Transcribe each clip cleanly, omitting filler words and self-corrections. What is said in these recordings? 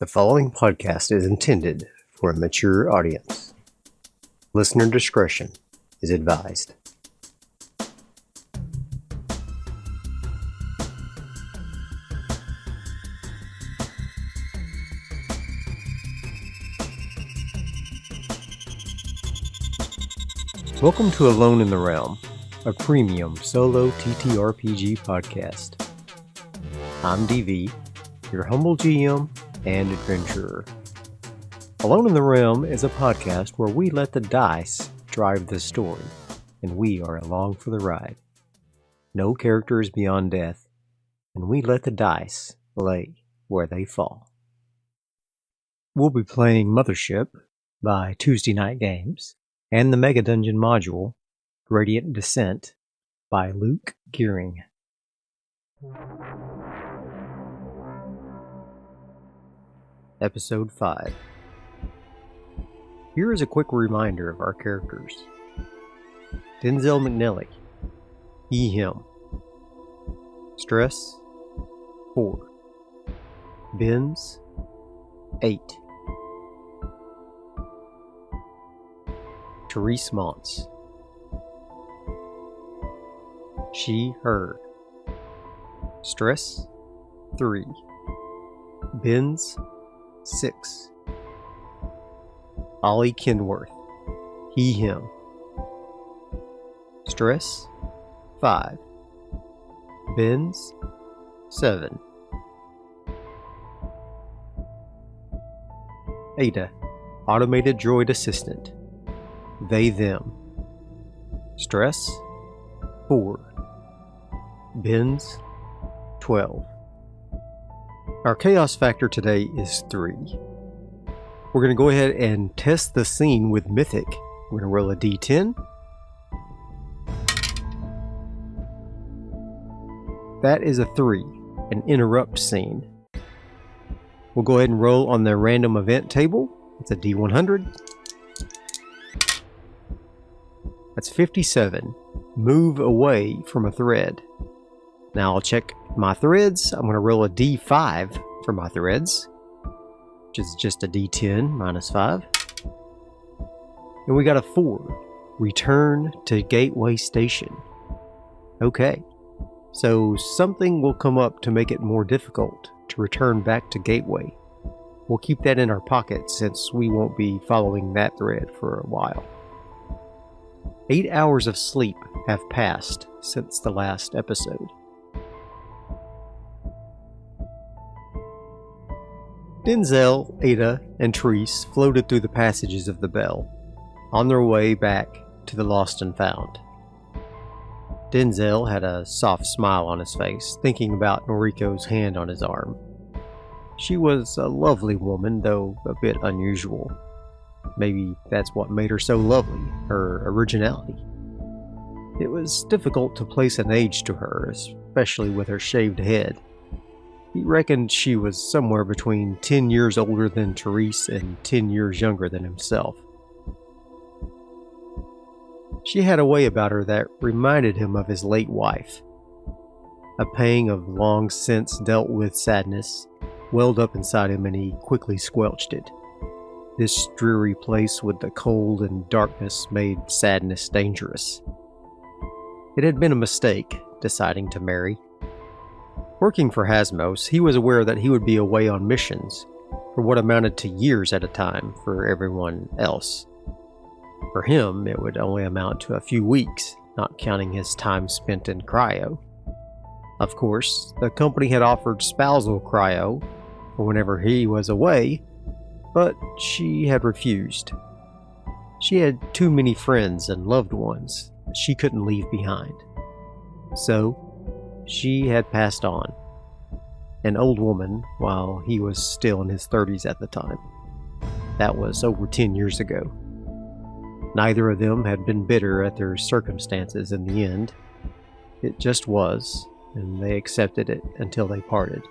The following podcast is intended for a mature audience. Listener discretion is advised. Welcome to Alone in the Realm, a premium solo TTRPG podcast. I'm DV, your humble GM and adventurer. Alone in the Realm is a podcast where we let the dice drive the story, and we are along for the ride. No characters beyond death, and we let the dice lay where they fall. We'll be playing Mothership by Tuesday Night Games, and the Mega Dungeon module, Gradient Descent, by Luke Gearing. Episode 5. Here is a quick reminder of our characters. Denzel McNelly, he, him. Stress, 4. Benz, 8. Therese Montz, she, her. Stress, 3. Benz, 6. Ollie Kenworth, he, him. Stress, 5. Benz, 7. Ada, automated droid assistant, they, them. Stress, 4. Benz, 12. Our chaos factor today is 3. We're going to go ahead and test the scene with Mythic. We're going to roll a d10. That is a 3, an interrupt scene. We'll go ahead and roll on the random event table. It's a d100. That's 57. Move away from a thread. Now I'll check my threads. I'm going to roll a d5 for my threads, which is just a d10 minus 5. And we got a 4. Return to Gateway Station. Okay, so something will come up to make it more difficult to return back to Gateway. We'll keep that in our pocket since we won't be following that thread for a while. 8 hours of sleep have passed since the last episode. Denzel, Ada, and Therese floated through the passages of the Bell, on their way back to the Lost and Found. Denzel had a soft smile on his face, thinking about Noriko's hand on his arm. She was a lovely woman, though a bit unusual. Maybe that's what made her so lovely, her originality. It was difficult to place an age to her, especially with her shaved head. He reckoned she was somewhere between 10 years older than Therese and 10 years younger than himself. She had a way about her that reminded him of his late wife. A pang of long since dealt with sadness welled up inside him and he quickly squelched it. This dreary place with the cold and darkness made sadness dangerous. It had been a mistake, deciding to marry. Working for Hasmos, he was aware that he would be away on missions for what amounted to years at a time for everyone else. For him, it would only amount to a few weeks, not counting his time spent in cryo. Of course, the company had offered spousal cryo for whenever he was away, but she had refused. She had too many friends and loved ones that she couldn't leave behind. So, she had passed on. An old woman, while he was still in his 30s at the time. That was over 10 years ago. Neither of them had been bitter at their circumstances in the end. It just was, and they accepted it until they parted.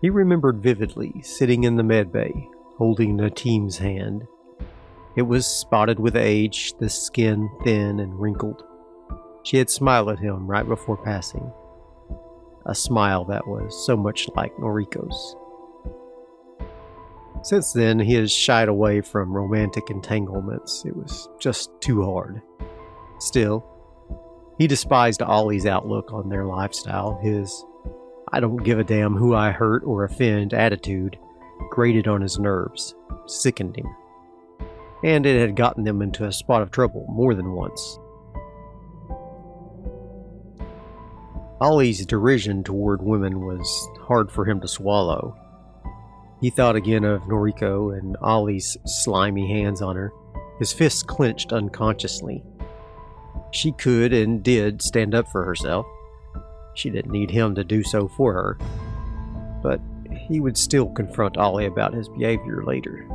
He remembered vividly sitting in the medbay, holding Nateem's hand. It was spotted with age, the skin thin and wrinkled. She had smiled at him right before passing. a smile that was so much like Noriko's. Since then, he has shied away from romantic entanglements. It was just too hard. Still, he despised Ollie's outlook on their lifestyle. His "I don't give a damn who I hurt or offend" attitude grated on his nerves, sickened him. And it had gotten them into a spot of trouble more than once. Ollie's derision toward women was hard for him to swallow. He thought again of Noriko and Ollie's slimy hands on her. His fists clenched unconsciously. She could and did stand up for herself. She didn't need him to do so for her. But he would still confront Ollie about his behavior later.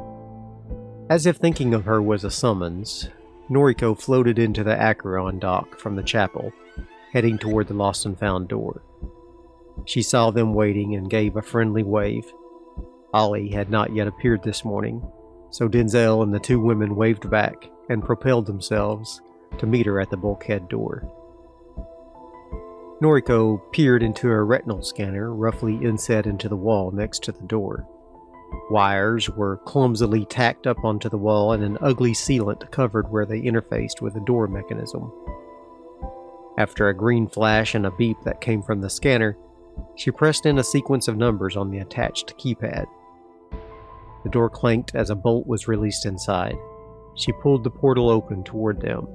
As if thinking of her was a summons, Noriko floated into the Acheron dock from the chapel, heading toward the lost and found door. She saw them waiting and gave a friendly wave. Ollie had not yet appeared this morning, so Denzel and the two women waved back and propelled themselves to meet her at the bulkhead door. Noriko peered into a retinal scanner roughly inset into the wall next to the door. Wires were clumsily tacked up onto the wall and an ugly sealant covered where they interfaced with the door mechanism. After a green flash and a beep that came from the scanner, she pressed in a sequence of numbers on the attached keypad. The door clanked as a bolt was released inside. She pulled the portal open toward them.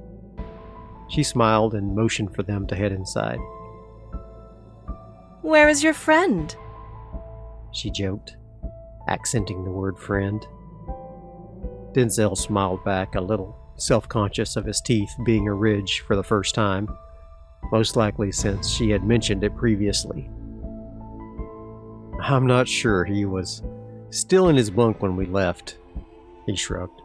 She smiled and motioned for them to head inside. "Where is your friend?" she joked, accenting the word friend. Denzel smiled back a little, self-conscious of his teeth being a ridge for the first time, most likely since she had mentioned it previously. "I'm not sure. He was still in his bunk when we left," he shrugged.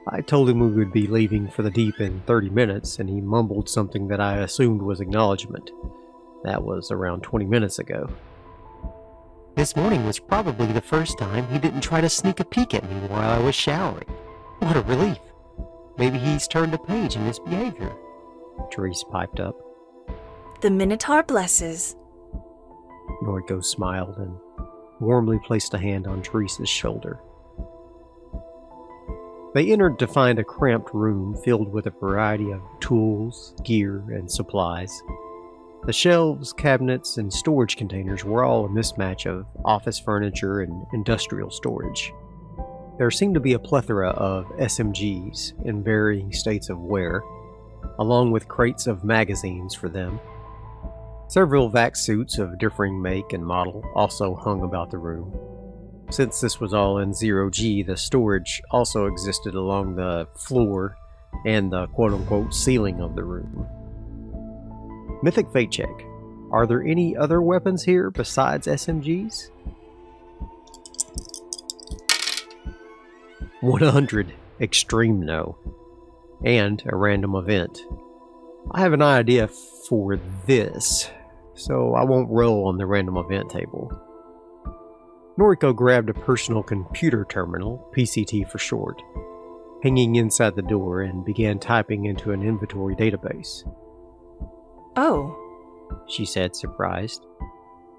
"I told him we would be leaving for the deep in 30 minutes, and he mumbled something that I assumed was acknowledgement. That was around 20 minutes ago. This morning was probably the first time he didn't try to sneak a peek at me while I was showering. What a relief. Maybe he's turned a page in his behavior," Therese piped up. "The Minotaur blesses." Noriko smiled and warmly placed a hand on Therese's shoulder. They entered to find a cramped room filled with a variety of tools, gear, and supplies. The shelves, cabinets, and storage containers were all a mismatch of office furniture and industrial storage. There seemed to be a plethora of SMGs in varying states of wear, along with crates of magazines for them. Several vac suits of differing make and model also hung about the room. Since this was all in 0G, the storage also existed along the floor and the quote-unquote ceiling of the room. Mythic fate check. Are there any other weapons here besides SMGs? 100. Extreme no. And a random event. I have an idea for this, so I won't roll on the random event table. Noriko grabbed a personal computer terminal, PCT for short, hanging inside the door, and began typing into an inventory database. "Oh," she said, surprised.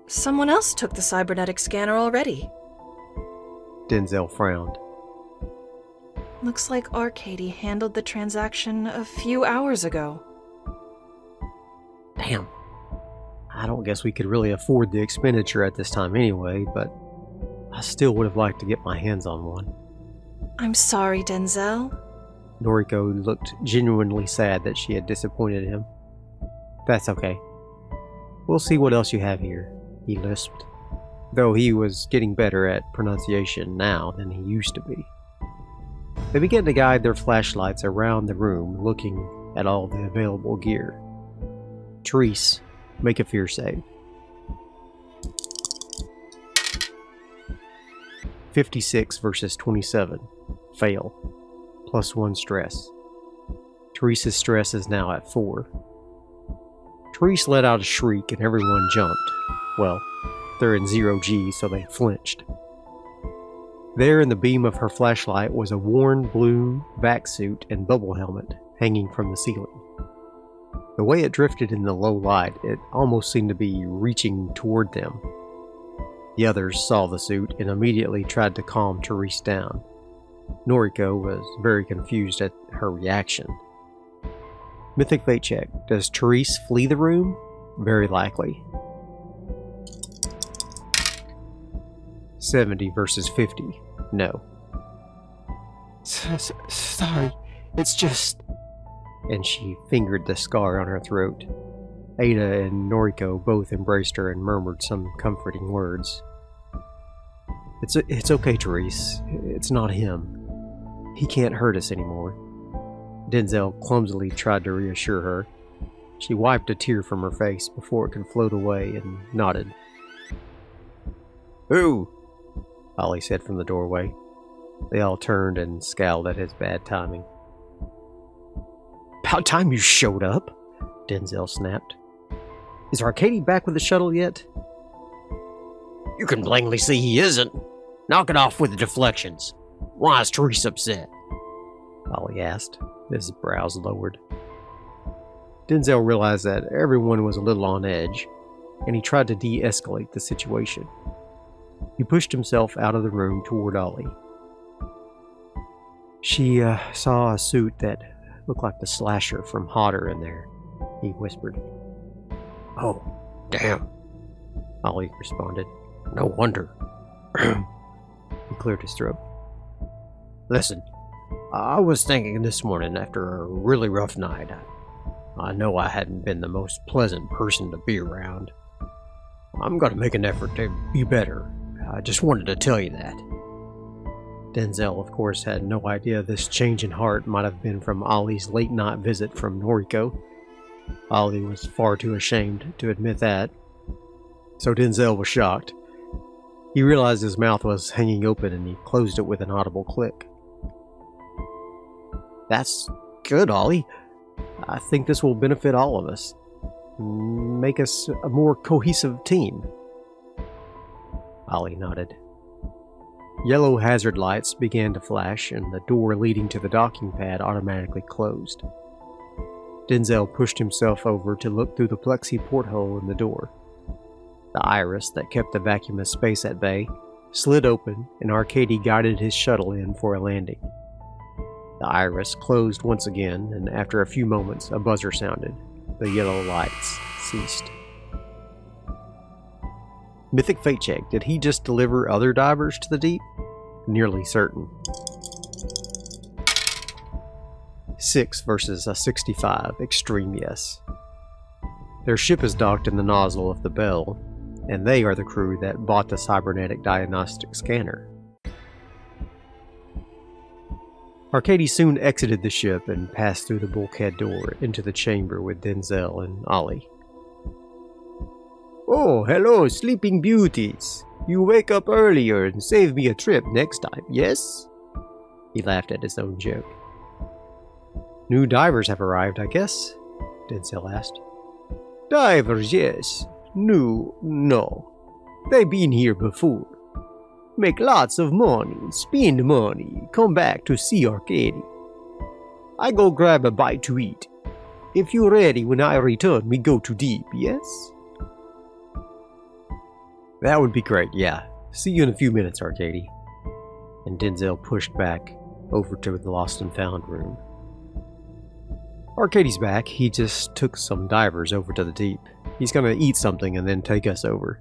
"Someone else took the cybernetic scanner already." Denzel frowned. "Looks like Arcady handled the transaction a few hours ago." Damn. I don't guess we could really afford the expenditure at this time anyway, but I still would have liked to get my hands on one. "I'm sorry, Denzel." Noriko looked genuinely sad that she had disappointed him. "That's okay. We'll see what else you have here," he lisped, though he was getting better at pronunciation now than he used to be. They began to guide their flashlights around the room, looking at all the available gear. Therese, make a fear save. 56 versus 27. Fail. +1 stress. Therese's stress is now at 4. Therese let out a shriek and everyone jumped. Well, they're in 0G, so they flinched. There in the beam of her flashlight was a worn blue vac suit and bubble helmet hanging from the ceiling. The way it drifted in the low light, it almost seemed to be reaching toward them. The others saw the suit and immediately tried to calm Therese down. Noriko was very confused at her reaction. Mythic fate check. Does Therese flee the room? Very likely. 70 versus 50. No. Sorry, it's just... And she fingered the scar on her throat. Ada and Noriko both embraced her and murmured some comforting words. It's okay, Therese. It's not him. He can't hurt us anymore. Denzel clumsily tried to reassure her. She wiped a tear from her face before it could float away and nodded. Who? Ollie said from the doorway. They all turned and scowled at his bad timing. About time you showed up, Denzel snapped. Is Arcady back with the shuttle yet? You can plainly see he isn't. Knock it off with the deflections. Why is Therese upset? Ollie asked, his brows lowered. Denzel realized that everyone was a little on edge, and he tried to de-escalate the situation. He pushed himself out of the room toward Ollie. She saw a suit that looked like the slasher from Hodder in there, he whispered. Oh, damn, Ollie responded. No wonder. He cleared his throat. Listen, I was thinking this morning after a really rough night. I know I hadn't been the most pleasant person to be around. I'm going to make an effort to be better. I just wanted to tell you that. Denzel, of course, had no idea this change in heart might have been from Ollie's late night visit from Noriko. Ollie was far too ashamed to admit that. So Denzel was shocked. He realized his mouth was hanging open and he closed it with an audible click. That's good, Ollie. I think this will benefit all of us. Make us a more cohesive team. Ollie nodded. Yellow hazard lights began to flash and the door leading to the docking pad automatically closed. Denzel pushed himself over to look through the plexi porthole in the door. The iris that kept the vacuum of space at bay slid open and Arcady guided his shuttle in for a landing. The iris closed once again, and after a few moments, a buzzer sounded. The yellow lights ceased. Mythic fate check. Did he just deliver other divers to the deep? Nearly certain. 6 versus a 65. Extreme yes. Their ship is docked in the nozzle of the Bell, and they are the crew that bought the cybernetic diagnostic scanner. Arcady soon exited the ship and passed through the bulkhead door into the chamber with Denzel and Ollie. Oh, hello, sleeping beauties. You wake up earlier and save me a trip next time, yes? He laughed at his own joke. New divers have arrived, I guess? Denzel asked. Divers, yes. New, no. They been here before. Make lots of money, spend money, come back to see Arcady. I go grab a bite to eat. If you're ready when I return, we go to deep, yes? That would be great, yeah. See you in a few minutes, Arcady. And Denzel pushed back over to the lost and found room. Arcady's back. He just took some divers over to the deep. He's gonna eat something and then take us over.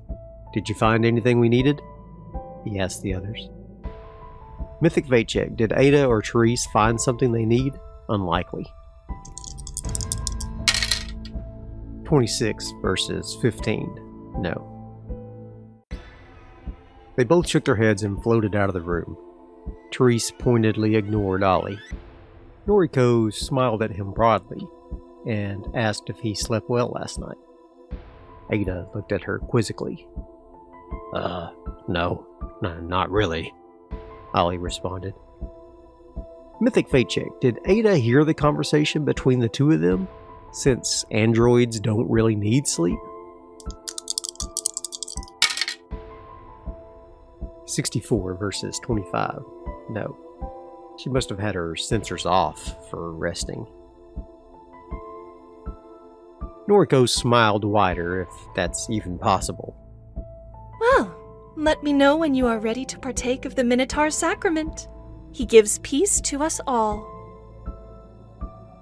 Did you find anything we needed? He asked the others. Mythic fate check. Did Ada or Therese find something they need? Unlikely. 26 versus 15. No. They both shook their heads and floated out of the room. Therese pointedly ignored Ollie. Noriko smiled at him broadly and asked if he slept well last night. Ada looked at her quizzically. No, not really, Ollie responded. Mythic fate check. Did Ada hear the conversation between the two of them, since androids don't really need sleep? 64 versus 25. No. She must have had her sensors off for resting. Noriko smiled wider, if that's even possible. Well, let me know when you are ready to partake of the Minotaur sacrament. He gives peace to us all.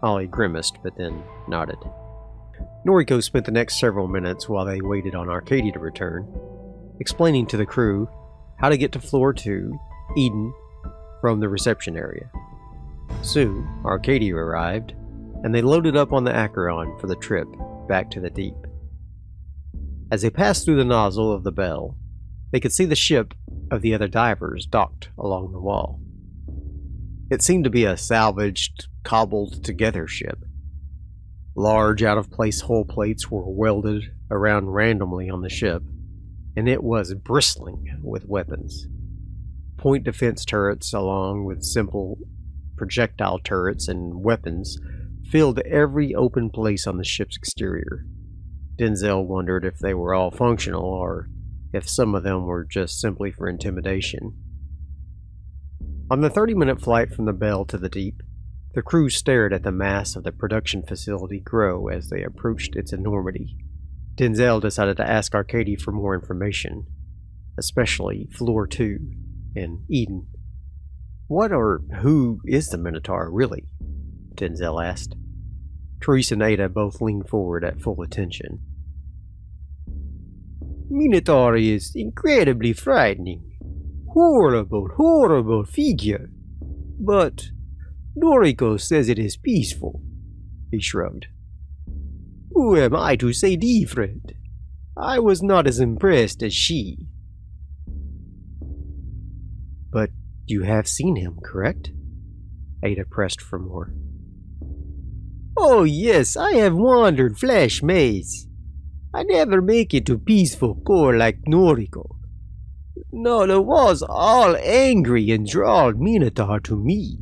Ollie grimaced, but then nodded. Noriko spent the next several minutes while they waited on Arcadia to return, explaining to the crew how to get to floor 2, Eden, from the reception area. Soon, Arcadia arrived, and they loaded up on the Acheron for the trip back to the deep. As they passed through the nozzle of the bell, they could see the ship of the other divers docked along the wall. It seemed to be a salvaged, cobbled-together ship. Large, out-of-place hull plates were welded around randomly on the ship, and it was bristling with weapons. Point defense turrets, along with simple projectile turrets and weapons, filled every open place on the ship's exterior. Denzel wondered if they were all functional, or if some of them were just simply for intimidation. On the 30-minute flight from the Bell to the deep, the crew stared at the mass of the production facility grow as they approached its enormity. Denzel decided to ask Arcadia for more information, especially Floor 2 and Eden. What or who is the Minotaur, really? Denzel asked. Therese and Ada both leaned forward at full attention. Minotaur is incredibly frightening. Horrible figure. But Noriko says it is peaceful. He shrugged. Who am I to say different? I was not as impressed as she. But you have seen him, correct? Ada pressed for more. Oh yes, I have wandered flesh maze. I never make it to peaceful core like Noriko. Nala was all angry and drawled Minotaur to me.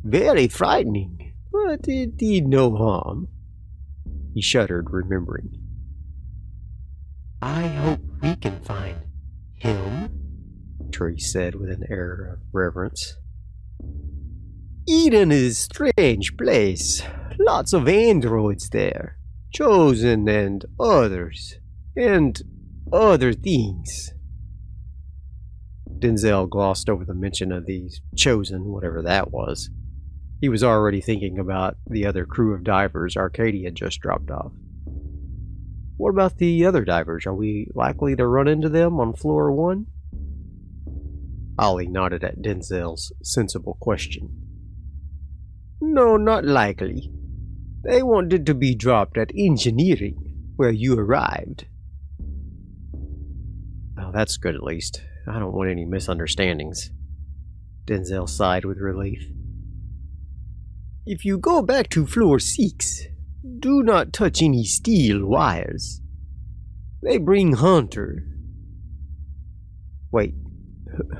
Very frightening, but it did no harm. He shuddered, remembering. I hope we can find him, Therese said with an air of reverence. Eden is a strange place. Lots of androids there. Chosen and others. And other things. Denzel glossed over the mention of the chosen, whatever that was. He was already thinking about the other crew of divers Arcadia had just dropped off. What about the other divers? Are we likely to run into them on floor 1? Ollie nodded at Denzel's sensible question. No, not likely. They wanted to be dropped at engineering, where you arrived. Oh, that's good at least. I don't want any misunderstandings. Denzel sighed with relief. If you go back to floor 6, do not touch any steel wires. They bring Hunter. Wait,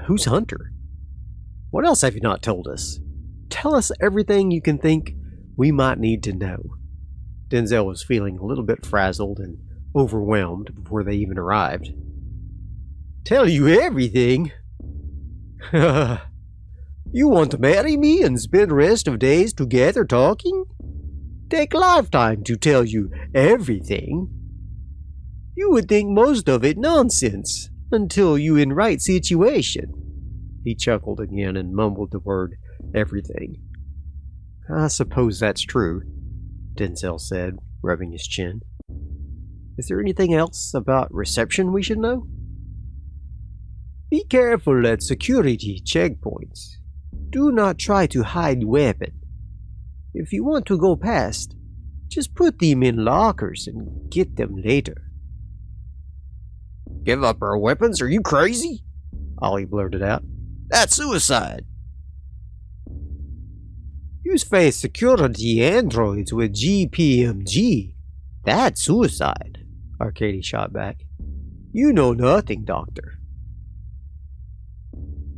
who's Hunter? What else have you not told us? Tell us everything you can think we might need to know. Denzel was feeling a little bit frazzled and overwhelmed before they even arrived. Tell you everything? You want to marry me and spend the rest of days together talking? Take lifetime to tell you everything. You would think most of it nonsense until you in right situation. He chuckled again and mumbled the word everything. I suppose that's true, Denzel said, rubbing his chin. Is there anything else about reception we should know? Be careful at security checkpoints. Do not try to hide weapon. If you want to go past, just put them in lockers and get them later. Give up our weapons? Are you crazy? Ollie blurted out. That's suicide. You face security androids with GPMG. That's suicide, Arcadia shot back. You know nothing, Doctor.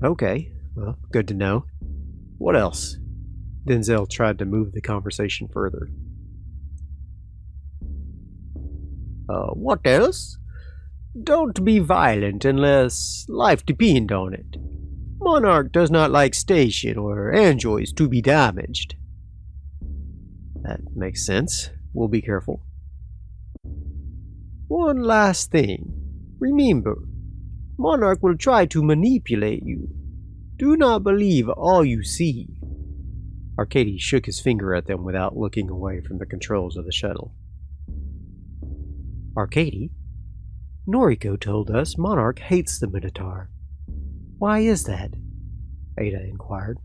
Okay, well, good to know. What else? Denzel tried to move the conversation further. What else? Don't be violent unless life depends on it. Monarch does not like station or androids to be damaged. That makes sense. We'll be careful. One last thing. Remember, Monarch will try to manipulate you. Do not believe all you see. Arcady shook his finger at them without looking away from the controls of the shuttle. Arcady? Noriko told us Monarch hates the Minotaur. Why is that? Ada inquired.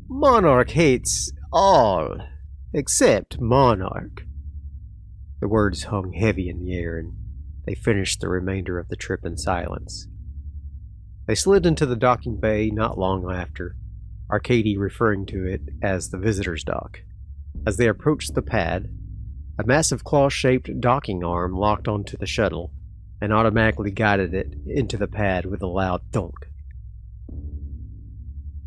Monarch hates all, except Monarch. The words hung heavy in the air, and they finished the remainder of the trip in silence. They slid into the docking bay not long after, Arcady referring to it as the visitor's dock. As they approached the pad, a massive claw-shaped docking arm locked onto the shuttle and automatically guided it into the pad with a loud thunk.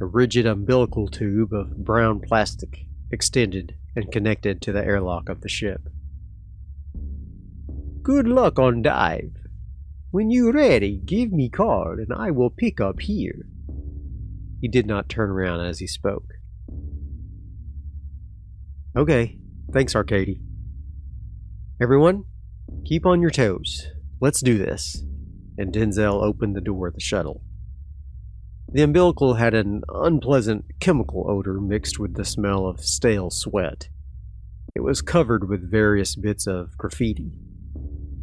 A rigid umbilical tube of brown plastic extended and connected to the airlock of the ship. Good luck on dive. When you're ready, give me call and I will pick up here. He did not turn around as he spoke. Okay, thanks, Arcady. Everyone, keep on your toes. Let's do this. And Denzel opened the door of the shuttle. The umbilical had an unpleasant chemical odor mixed with the smell of stale sweat. It was covered with various bits of graffiti.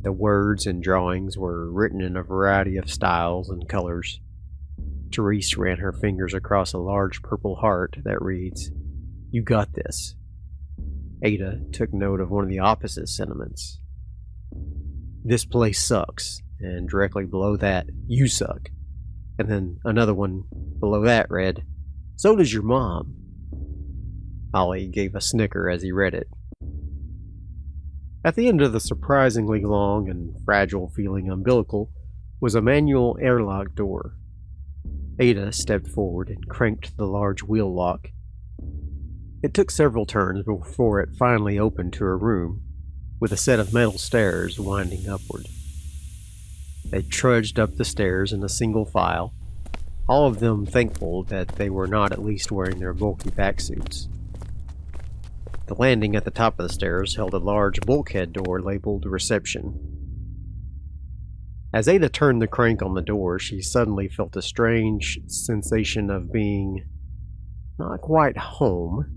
The words and drawings were written in a variety of styles and colors. Therese ran her fingers across a large purple heart that reads, "You got this." Ada took note of one of the opposite sentiments. "This place sucks," and directly below that, "You suck." And then another one below that read, "So does your mom." Ollie gave a snicker as he read it. At the end of the surprisingly long and fragile-feeling umbilical was a manual airlock door. Ada stepped forward and cranked the large wheel lock. It took several turns before it finally opened to a room with a set of metal stairs winding upward. They trudged up the stairs in a single file, all of them thankful that they were not at least wearing their bulky backsuits. The landing at the top of the stairs held a large bulkhead door labeled Reception. As Ada turned the crank on the door, she suddenly felt a strange sensation of being not quite home,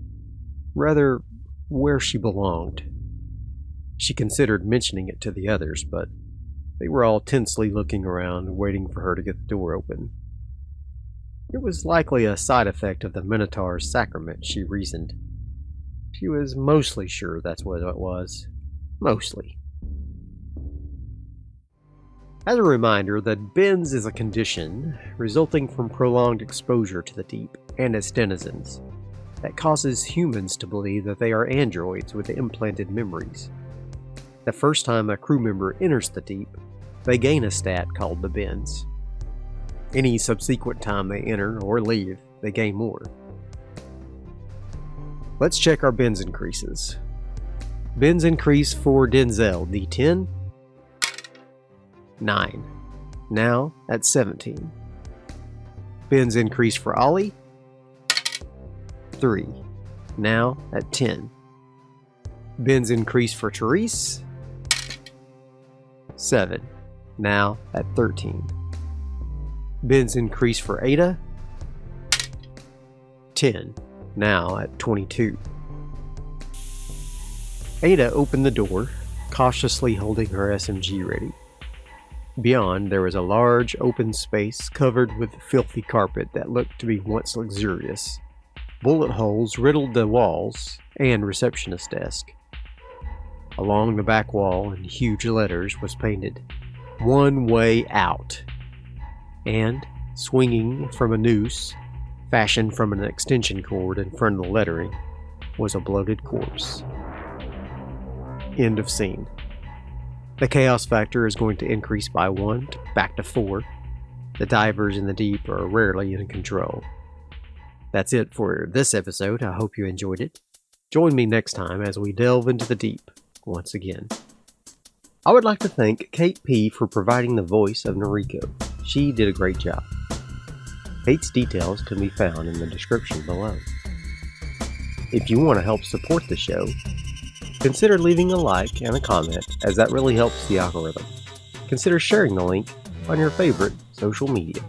rather where she belonged. She considered mentioning it to the others, but they were all tensely looking around, waiting for her to get the door open. It was likely a side effect of the Minotaur's sacrament, she reasoned. She was mostly sure that's what it was. Mostly. As a reminder, the bends is a condition resulting from prolonged exposure to the deep and its denizens that causes humans to believe that they are androids with implanted memories. The first time a crew member enters the deep, they gain a stat called the bends. Any subsequent time they enter or leave, they gain more. Let's check our bends increases. Bends increase for Denzel, D10. 9. Now at 17. Bends increase for Ollie. 3. Now at 10. Bends increase for Therese. 7. Now at 13. Bends increase for Ada. 10. Now at 22. Ada opened the door, cautiously holding her SMG ready. Beyond, there was a large open space covered with filthy carpet that looked to be once luxurious. Bullet holes riddled the walls and receptionist desk. Along the back wall, in huge letters, was painted, "One Way Out." And, swinging from a noose, fashioned from an extension cord in front of the lettering, was a bloated corpse. End of scene. The chaos factor is going to increase by 1 back to 4. The divers in the deep are rarely in control. That's it for this episode. I hope you enjoyed it. Join me next time as we delve into the deep once again. I would like to thank Kate P. for providing the voice of Noriko. She did a great job. Kate's details can be found in the description below. If you want to help support the show, Consider leaving a like and a comment, as that really helps the algorithm. Consider sharing the link on your favorite social media.